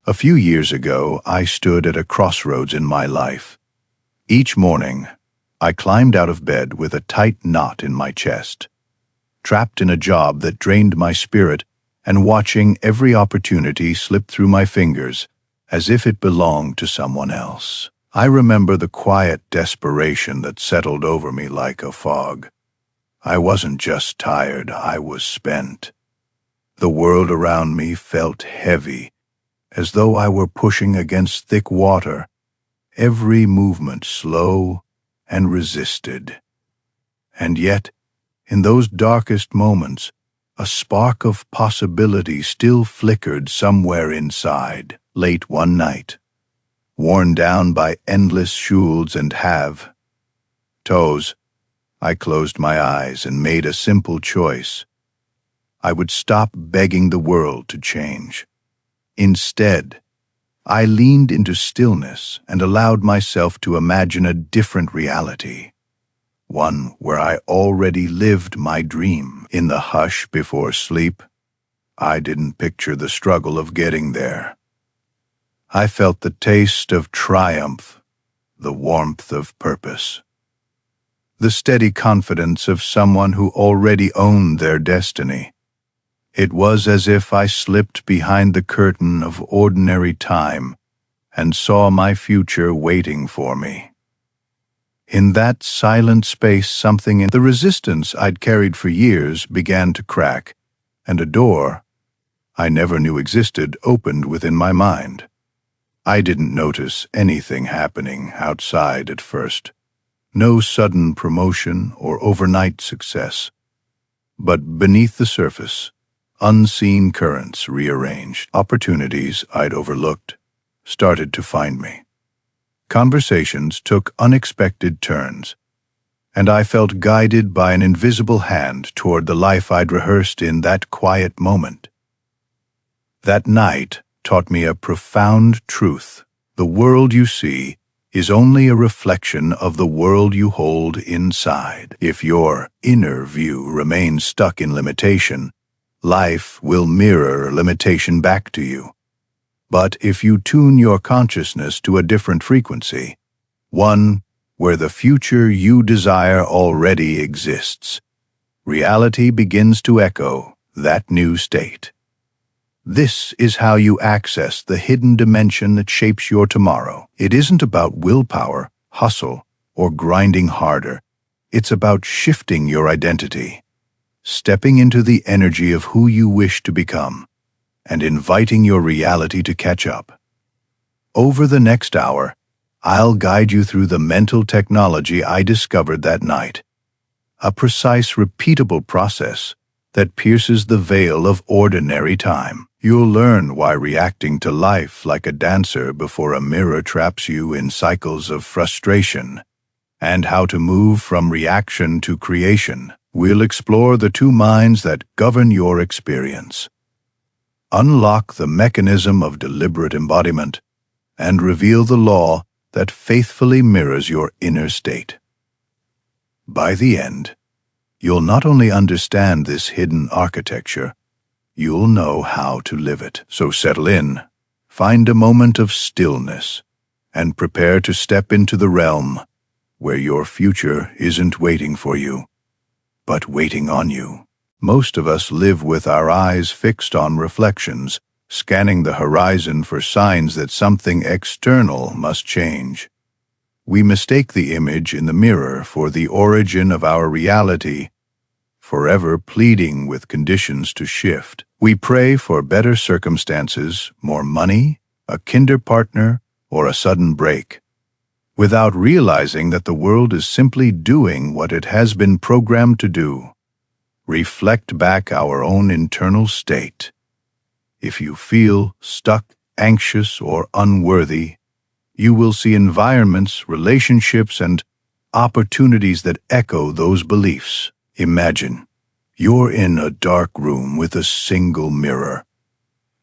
A few years ago, I stood at a crossroads in my life. Each morning, I climbed out of bed with a tight knot in my chest, trapped in a job that drained my spirit and watching every opportunity slip through my fingers as if it belonged to someone else. I remember the quiet desperation that settled over me like a fog. I wasn't just tired, I was spent. The world around me felt heavy, as though I were pushing against thick water, every movement slow and resisted. And yet, in those darkest moments, a spark of possibility still flickered somewhere inside. Late one night, worn down by endless shoulds and have-tos, I closed my eyes and made a simple choice. I would stop begging the world to change. Instead, I leaned into stillness and allowed myself to imagine a different reality, one where I already lived my dream. In the hush before sleep, I didn't picture the struggle of getting there. I felt the taste of triumph, the warmth of purpose, the steady confidence of someone who already owned their destiny. It was as if I slipped behind the curtain of ordinary time and saw my future waiting for me. In that silent space, something in the resistance I'd carried for years began to crack, and a door I never knew existed opened within my mind. I didn't notice anything happening outside at first. No sudden promotion or overnight success. But beneath the surface, unseen currents rearranged. Opportunities I'd overlooked started to find me. Conversations took unexpected turns, and I felt guided by an invisible hand toward the life I'd rehearsed in that quiet moment. That night taught me a profound truth. The world you see is only a reflection of the world you hold inside. If your inner view remains stuck in limitation, life will mirror limitation back to you. But if you tune your consciousness to a different frequency, one where the future you desire already exists, reality begins to echo that new state. This is how you access the hidden dimension that shapes your tomorrow. It isn't about willpower, hustle, or grinding harder. It's about shifting your identity, stepping into the energy of who you wish to become, and inviting your reality to catch up. Over the next hour, I'll guide you through the mental technology I discovered that night, a precise, repeatable process that pierces the veil of ordinary time. You'll learn why reacting to life like a dancer before a mirror traps you in cycles of frustration, and how to move from reaction to creation. We'll explore the two minds that govern your experience, unlock the mechanism of deliberate embodiment, and reveal the law that faithfully mirrors your inner state. By the end, you'll not only understand this hidden architecture, you'll know how to live it. So settle in, find a moment of stillness, and prepare to step into the realm where your future isn't waiting for you, but waiting on you. Most of us live with our eyes fixed on reflections, scanning the horizon for signs that something external must change. We mistake the image in the mirror for the origin of our reality, forever pleading with conditions to shift. We pray for better circumstances, more money, a kinder partner, or a sudden break, without realizing that the world is simply doing what it has been programmed to do. Reflect back our own internal state. If you feel stuck, anxious, or unworthy, you will see environments, relationships, and opportunities that echo those beliefs. Imagine you're in a dark room with a single mirror.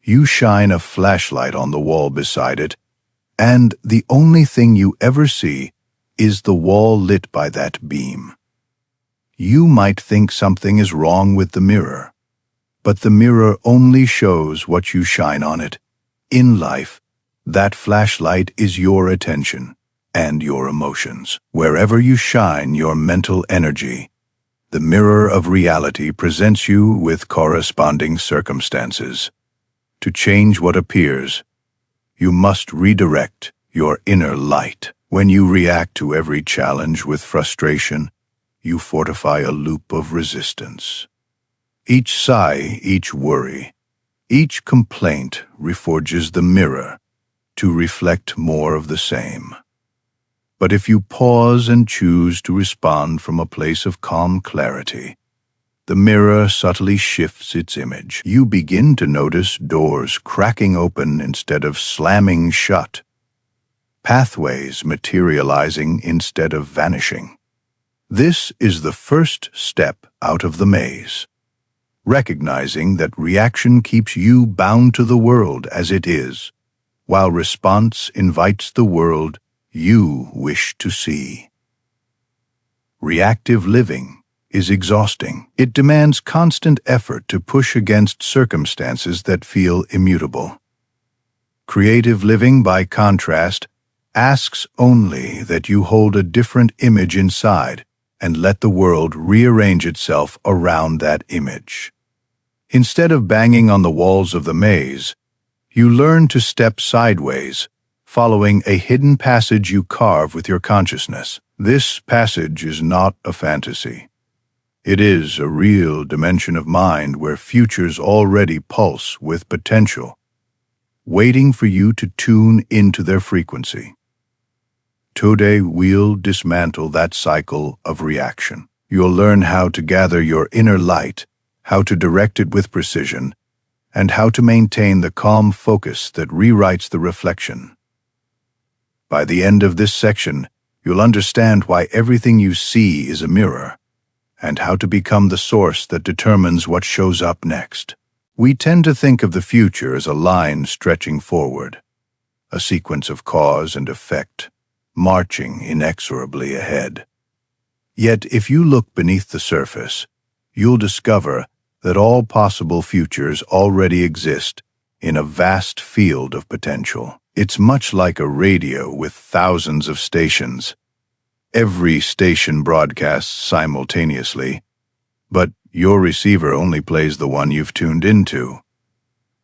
You shine a flashlight on the wall beside it, and the only thing you ever see is the wall lit by that beam. You might think something is wrong with the mirror, but the mirror only shows what you shine on it. In life, that flashlight is your attention and your emotions. Wherever you shine your mental energy, the mirror of reality presents you with corresponding circumstances. To change what appears, you must redirect your inner light. When you react to every challenge with frustration, you fortify a loop of resistance. Each sigh, each worry, each complaint reforges the mirror to reflect more of the same. But if you pause and choose to respond from a place of calm clarity, the mirror subtly shifts its image. You begin to notice doors cracking open instead of slamming shut, pathways materializing instead of vanishing. This is the first step out of the maze, recognizing that reaction keeps you bound to the world as it is, while response invites the world you wish to see. Reactive living is exhausting. It demands constant effort to push against circumstances that feel immutable. Creative living, by contrast, asks only that you hold a different image inside and let the world rearrange itself around that image. Instead of banging on the walls of the maze, you learn to step sideways, following a hidden passage you carve with your consciousness. This passage is not a fantasy. It is a real dimension of mind where futures already pulse with potential, waiting for you to tune into their frequency. Today, we'll dismantle that cycle of reaction. You'll learn how to gather your inner light, how to direct it with precision, and how to maintain the calm focus that rewrites the reflection. By the end of this section, you'll understand why everything you see is a mirror, and how to become the source that determines what shows up next. We tend to think of the future as a line stretching forward, a sequence of cause and effect, marching inexorably ahead. Yet, if you look beneath the surface, you'll discover that all possible futures already exist in a vast field of potential. It's much like a radio with thousands of stations. Every station broadcasts simultaneously, but your receiver only plays the one you've tuned into.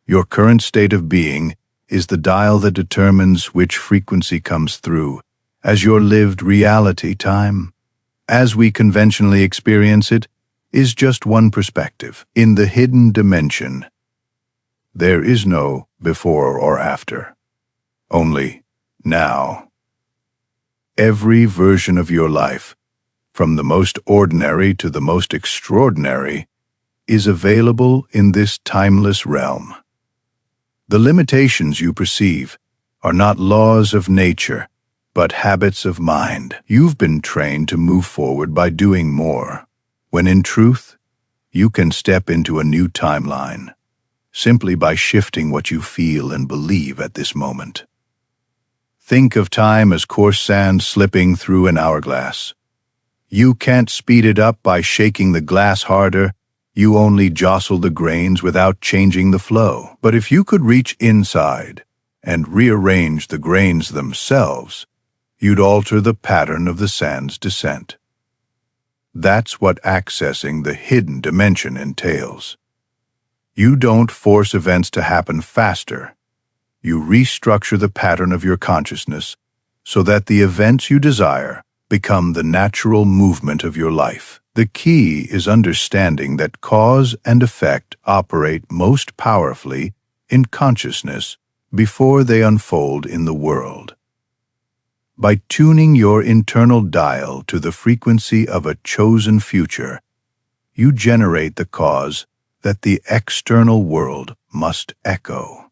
Your current state of being is the dial that determines which frequency comes through as your lived reality. Time, as we conventionally experience it, is just one perspective. In the hidden dimension, there is no before or after, only now. Every version of your life, from the most ordinary to the most extraordinary, is available in this timeless realm. The limitations you perceive are not laws of nature, but habits of mind. You've been trained to move forward by doing more, when in truth, you can step into a new timeline, simply by shifting what you feel and believe at this moment. Think of time as coarse sand slipping through an hourglass. You can't speed it up by shaking the glass harder, you only jostle the grains without changing the flow. But if you could reach inside and rearrange the grains themselves, you'd alter the pattern of the sand's descent. That's what accessing the hidden dimension entails. You don't force events to happen faster. You restructure the pattern of your consciousness so that the events you desire become the natural movement of your life. The key is understanding that cause and effect operate most powerfully in consciousness before they unfold in the world. By tuning your internal dial to the frequency of a chosen future, you generate the cause that the external world must echo.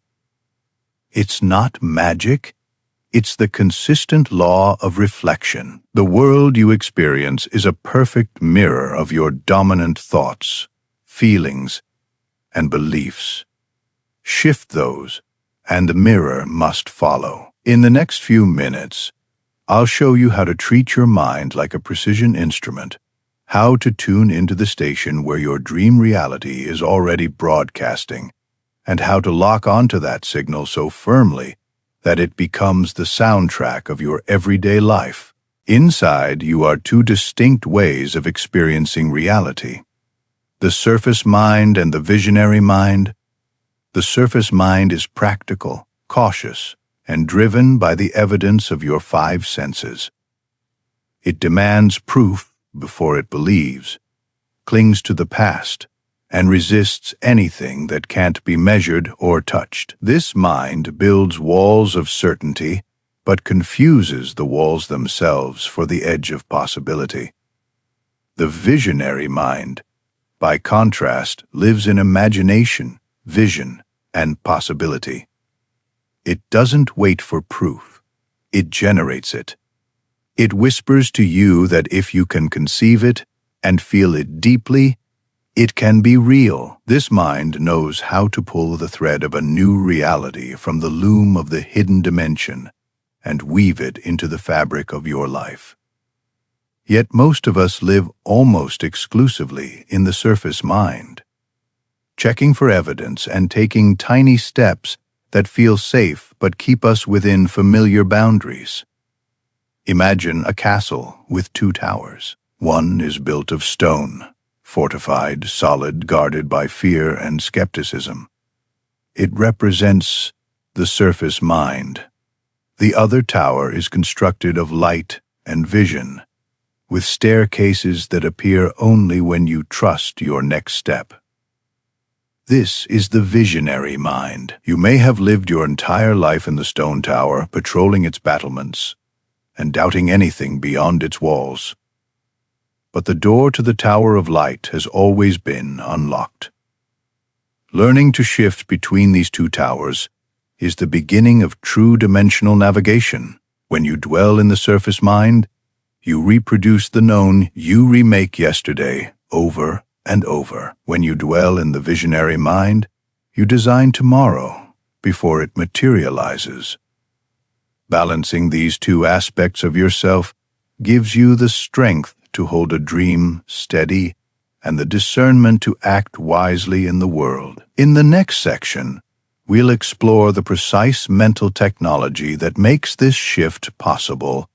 It's not magic, it's the consistent law of reflection. The world you experience is a perfect mirror of your dominant thoughts, feelings, and beliefs. Shift those, and the mirror must follow. In the next few minutes, I'll show you how to treat your mind like a precision instrument, how to tune into the station where your dream reality is already broadcasting, and how to lock onto that signal so firmly that it becomes the soundtrack of your everyday life. Inside, you are two distinct ways of experiencing reality: the surface mind and the visionary mind. The surface mind is practical, cautious, and driven by the evidence of your five senses. It demands proof before it believes, clings to the past, and resists anything that can't be measured or touched. This mind builds walls of certainty, but confuses the walls themselves for the edge of possibility. The visionary mind, by contrast, lives in imagination, vision, and possibility. It doesn't wait for proof. It generates it. It whispers to you that if you can conceive it and feel it deeply, it can be real. This mind knows how to pull the thread of a new reality from the loom of the hidden dimension and weave it into the fabric of your life. Yet most of us live almost exclusively in the surface mind, checking for evidence and taking tiny steps that feel safe but keep us within familiar boundaries. Imagine a castle with two towers. One is built of stone, fortified, solid, guarded by fear and skepticism. It represents the surface mind. The other tower is constructed of light and vision, with staircases that appear only when you trust your next step. This is the visionary mind. You may have lived your entire life in the stone tower, patrolling its battlements and doubting anything beyond its walls. But the door to the Tower of Light has always been unlocked. Learning to shift between these two towers is the beginning of true dimensional navigation. When you dwell in the surface mind, you reproduce the known, you remake yesterday over and over. When you dwell in the visionary mind, you design tomorrow before it materializes. Balancing these two aspects of yourself gives you the strength to hold a dream steady and the discernment to act wisely in the world. In the next section, we'll explore the precise mental technology that makes this shift possible,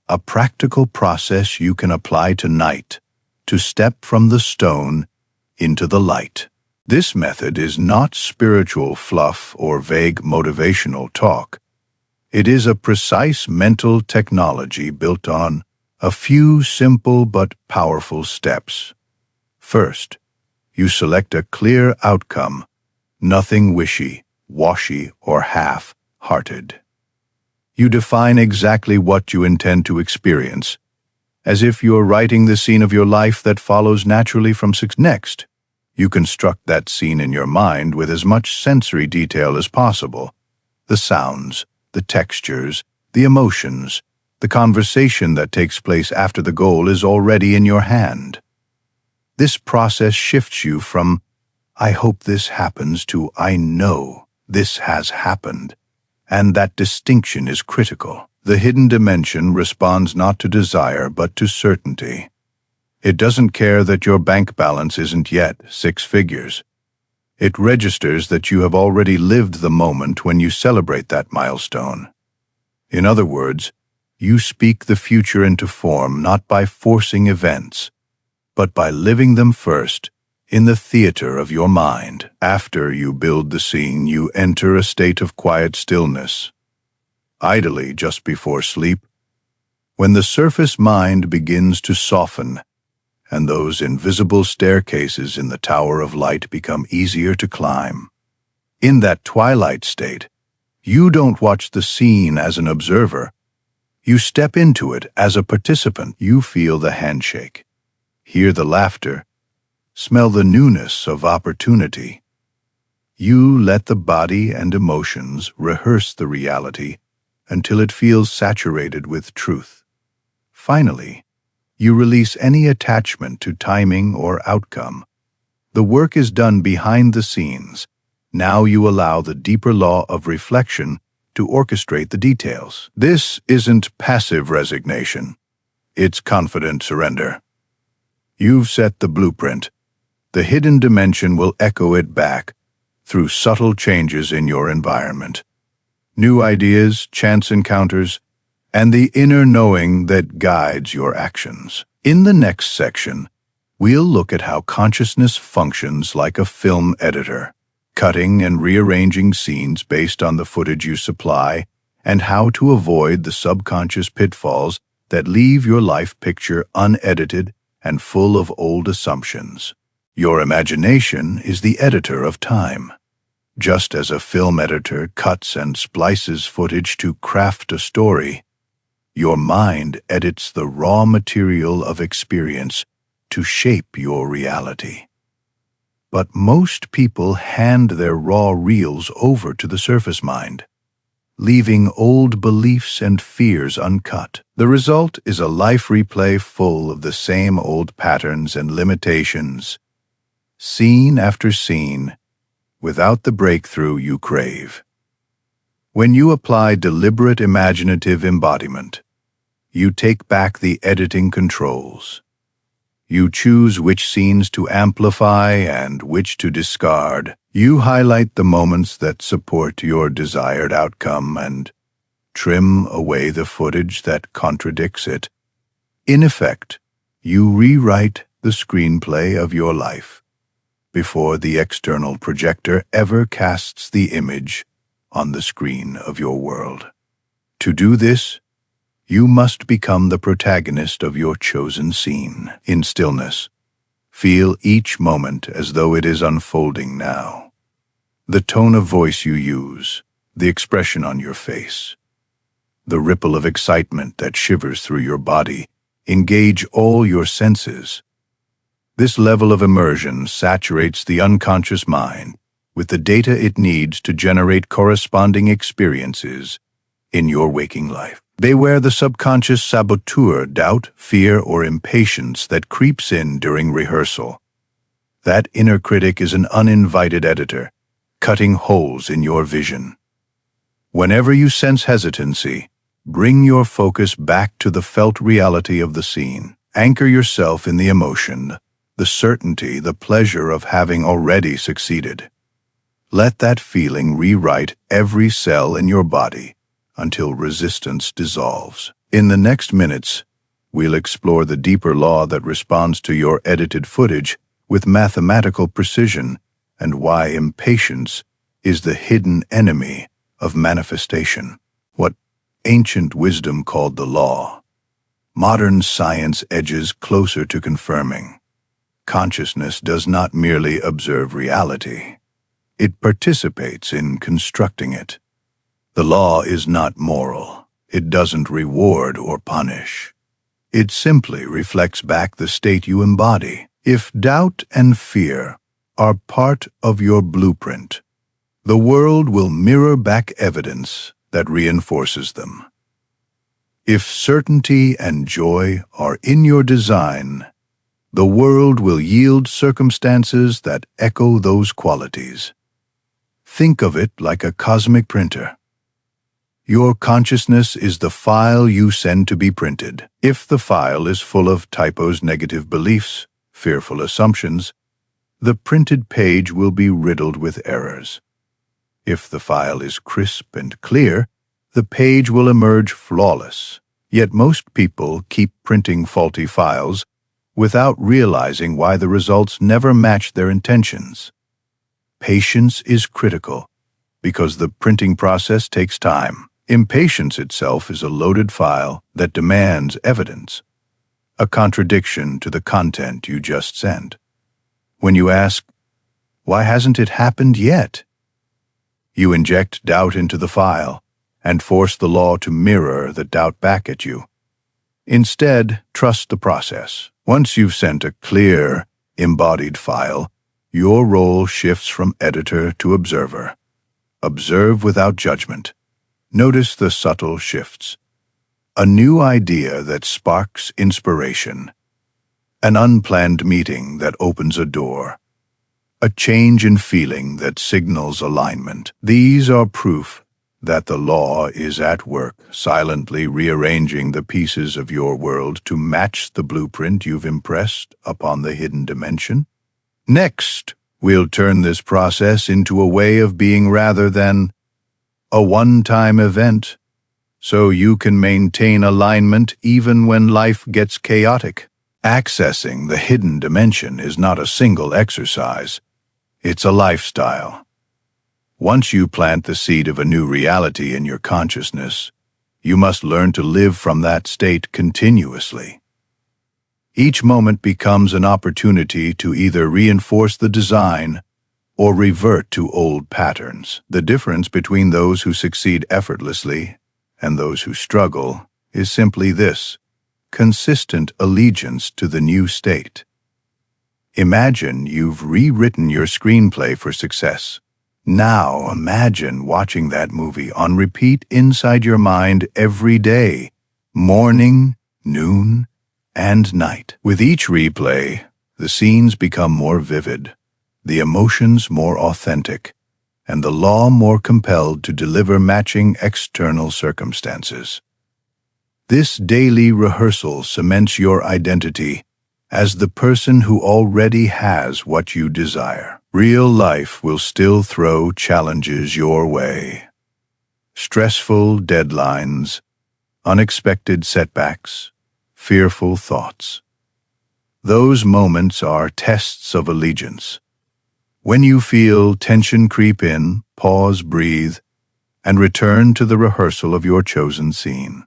a practical process you can apply tonight to step from the stone into the light. This method is not spiritual fluff or vague motivational talk. It is a precise mental technology built on a few simple but powerful steps. First, you select a clear outcome, nothing wishy-washy or half-hearted. You define exactly what you intend to experience, as if you're writing the scene of your life that follows naturally from success. Next, you construct that scene in your mind with as much sensory detail as possible: the sounds, the textures, the emotions, the conversation that takes place after the goal is already in your hand. This process shifts you from "I hope this happens" to "I know this has happened," and that distinction is critical. The hidden dimension responds not to desire but to certainty. It doesn't care that your bank balance isn't yet 6 figures. It registers that you have already lived the moment when you celebrate that milestone. In other words, you speak the future into form not by forcing events, but by living them first in the theater of your mind. After you build the scene, you enter a state of quiet stillness, idly just before sleep, when the surface mind begins to soften and those invisible staircases in the Tower of Light become easier to climb. In that twilight state, you don't watch the scene as an observer. You step into it as a participant. You feel the handshake, hear the laughter, smell the newness of opportunity. You let the body and emotions rehearse the reality until it feels saturated with truth. Finally, you release any attachment to timing or outcome. The work is done behind the scenes. Now you allow the deeper law of reflection to orchestrate the details. This isn't passive resignation. It's confident surrender. You've set the blueprint. The hidden dimension will echo it back through subtle changes in your environment. New ideas, chance encounters, and the inner knowing that guides your actions. In the next section, we'll look at how consciousness functions like a film editor, cutting and rearranging scenes based on the footage you supply, and how to avoid the subconscious pitfalls that leave your life picture unedited and full of old assumptions. Your imagination is the editor of time. Just as a film editor cuts and splices footage to craft a story, your mind edits the raw material of experience to shape your reality. But most people hand their raw reels over to the surface mind, leaving old beliefs and fears uncut. The result is a life replay full of the same old patterns and limitations, scene after scene, without the breakthrough you crave. When you apply deliberate imaginative embodiment, you take back the editing controls. You choose which scenes to amplify and which to discard. You highlight the moments that support your desired outcome and trim away the footage that contradicts it. In effect, you rewrite the screenplay of your life before the external projector ever casts the image on the screen of your world. To do this, you must become the protagonist of your chosen scene. In stillness, feel each moment as though it is unfolding now. The tone of voice you use, the expression on your face, the ripple of excitement that shivers through your body, engage all your senses. This level of immersion saturates the unconscious mind with the data it needs to generate corresponding experiences in your waking life. Beware the subconscious saboteur, doubt, fear, or impatience that creeps in during rehearsal. That inner critic is an uninvited editor, cutting holes in your vision. Whenever you sense hesitancy, bring your focus back to the felt reality of the scene. Anchor yourself in the emotion, the certainty, the pleasure of having already succeeded. Let that feeling rewrite every cell in your body until resistance dissolves. In the next minutes, we'll explore the deeper law that responds to your edited footage with mathematical precision and why impatience is the hidden enemy of manifestation. What ancient wisdom called the law, modern science edges closer to confirming. Consciousness does not merely observe reality. It participates in constructing it. The law is not moral. It doesn't reward or punish. It simply reflects back the state you embody. If doubt and fear are part of your blueprint, the world will mirror back evidence that reinforces them. If certainty and joy are in your design, the world will yield circumstances that echo those qualities. Think of it like a cosmic printer. Your consciousness is the file you send to be printed. If the file is full of typos, negative beliefs, fearful assumptions, the printed page will be riddled with errors. If the file is crisp and clear, the page will emerge flawless. Yet most people keep printing faulty files without realizing why the results never match their intentions. Patience is critical because the printing process takes time. Impatience itself is a loaded file that demands evidence, a contradiction to the content you just sent. When you ask, "Why hasn't it happened yet?" you inject doubt into the file and force the law to mirror the doubt back at you. Instead, trust the process. Once you've sent a clear, embodied file, your role shifts from editor to observer. Observe without judgment. Notice the subtle shifts. A new idea that sparks inspiration. An unplanned meeting that opens a door. A change in feeling that signals alignment. These are proof that the law is at work, silently rearranging the pieces of your world to match the blueprint you've impressed upon the hidden dimension. Next, We'll turn this process into a way of being rather than a one-time event, so you can maintain alignment even when life gets chaotic. Accessing the hidden dimension is not a single exercise, it's a lifestyle. Once you plant the seed of a new reality in your consciousness, you must learn to live from that state continuously. Each moment becomes an opportunity to either reinforce the design or revert to old patterns. The difference between those who succeed effortlessly and those who struggle is simply this: consistent allegiance to the new state. Imagine you've rewritten your screenplay for success. Now imagine watching that movie on repeat inside your mind every day, morning, noon, and night. With each replay, the scenes become more vivid, the emotions more authentic, and the law more compelled to deliver matching external circumstances. This daily rehearsal cements your identity as the person who already has what you desire. Real life will still throw challenges your way. Stressful deadlines, unexpected setbacks, fearful thoughts. Those moments are tests of allegiance. When you feel tension creep in, pause, breathe, and return to the rehearsal of your chosen scene.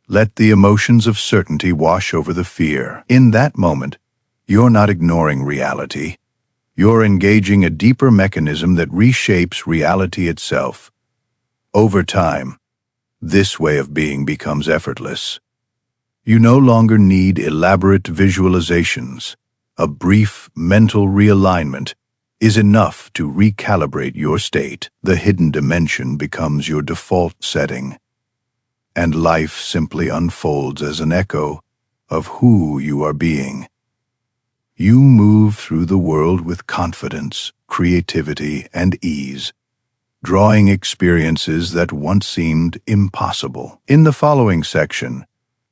Let the emotions of certainty wash over the fear. In that moment, you're not ignoring reality. You're engaging a deeper mechanism that reshapes reality itself. Over time, this way of being becomes effortless. You no longer need elaborate visualizations. A brief mental realignment is enough to recalibrate your state. The hidden dimension becomes your default setting, and life simply unfolds as an echo of who you are being. You move through the world with confidence, creativity, and ease, drawing experiences that once seemed impossible. In the following section,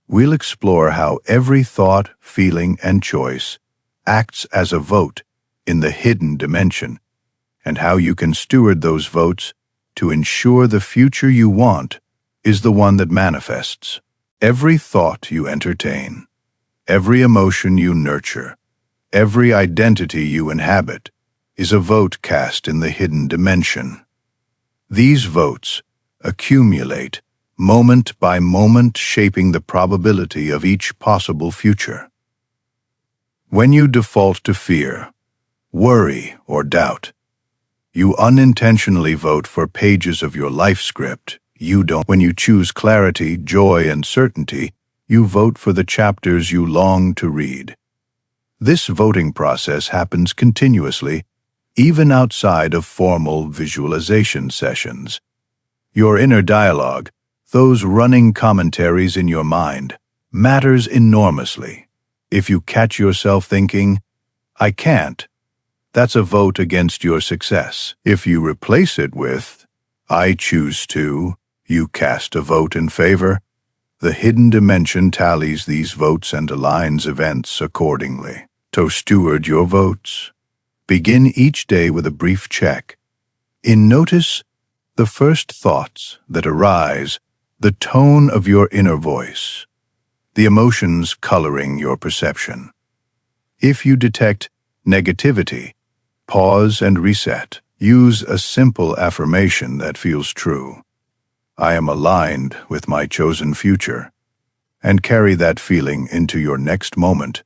we'll explore how every thought, feeling, and choice acts as a vote in the hidden dimension, and how you can steward those votes to ensure the future you want is the one that manifests. Every thought you entertain, every emotion you nurture, every identity you inhabit is a vote cast in the hidden dimension. These votes accumulate, moment by moment, shaping the probability of each possible future. When you default to fear, worry, or doubt, you unintentionally vote for pages of your life script you don't. When you choose clarity, joy, and certainty, you vote for the chapters you long to read. This voting process happens continuously, even outside of formal visualization sessions. Your inner dialogue, those running commentaries in your mind, matters enormously. If you catch yourself thinking, "I can't," that's a vote against your success. If you replace it with, "I choose to," you cast a vote in favor. The hidden dimension tallies these votes and aligns events accordingly. To steward your votes, begin each day with a brief check. Notice the first thoughts that arise, the tone of your inner voice, the emotions coloring your perception. If you detect negativity, pause and reset. Use a simple affirmation that feels true. I am aligned with my chosen future, and carry that feeling into your next moment.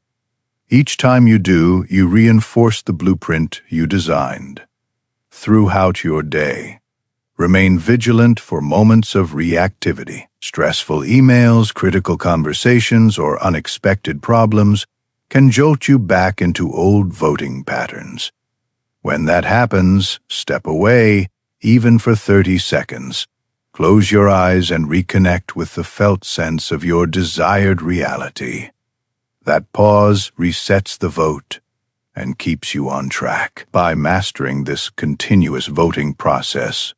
Each time you do, you reinforce the blueprint you designed. Throughout your day, remain vigilant for moments of reactivity. Stressful emails, critical conversations, or unexpected problems can jolt you back into old voting patterns. When that happens, step away, even for 30 seconds. Close your eyes and reconnect with the felt sense of your desired reality. That pause resets the vote and keeps you on track. By mastering this continuous voting process,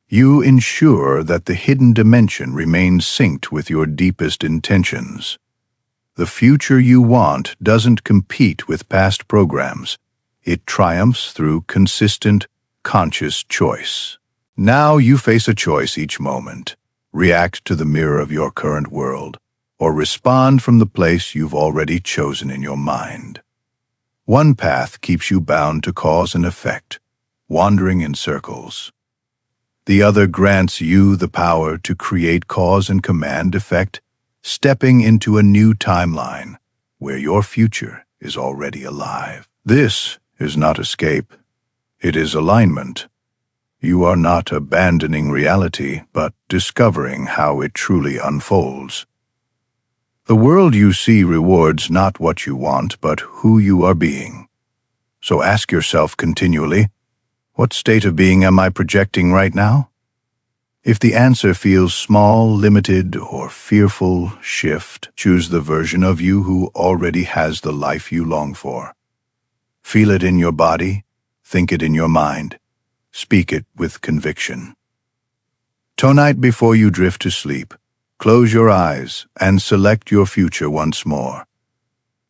you ensure that the hidden dimension remains synced with your deepest intentions. The future you want doesn't compete with past programs. It triumphs through consistent, conscious choice. Now you face a choice each moment. React to the mirror of your current world, or respond from the place you've already chosen in your mind. One path keeps you bound to cause and effect, wandering in circles. The other grants you the power to create cause and command effect, stepping into a new timeline where your future is already alive. This is not escape. It is alignment. You are not abandoning reality, but discovering how it truly unfolds. The world you see rewards not what you want, but who you are being. So ask yourself continually, what state of being am I projecting right now? If the answer feels small, limited, or fearful, shift. Choose the version of you who already has the life you long for. Feel it in your body, think it in your mind, speak it with conviction. Tonight before you drift to sleep, close your eyes and select your future once more.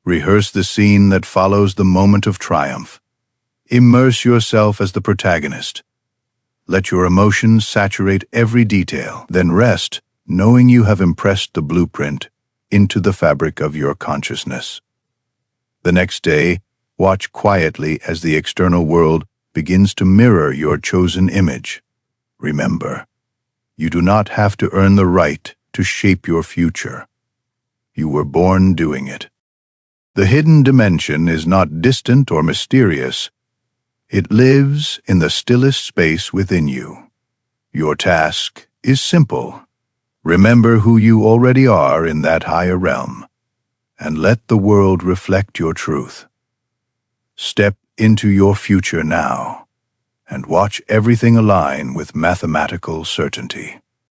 Rehearse the scene that follows the moment of triumph. Immerse yourself as the protagonist. Let your emotions saturate every detail, then rest, knowing you have impressed the blueprint into the fabric of your consciousness. The next day, watch quietly as the external world begins to mirror your chosen image. Remember, you do not have to earn the right to shape your future. You were born doing it. The hidden dimension is not distant or mysterious. It lives in the stillest space within you. Your task is simple. Remember who you already are in that higher realm, and let the world reflect your truth. Step into your future now, and watch everything align with mathematical certainty.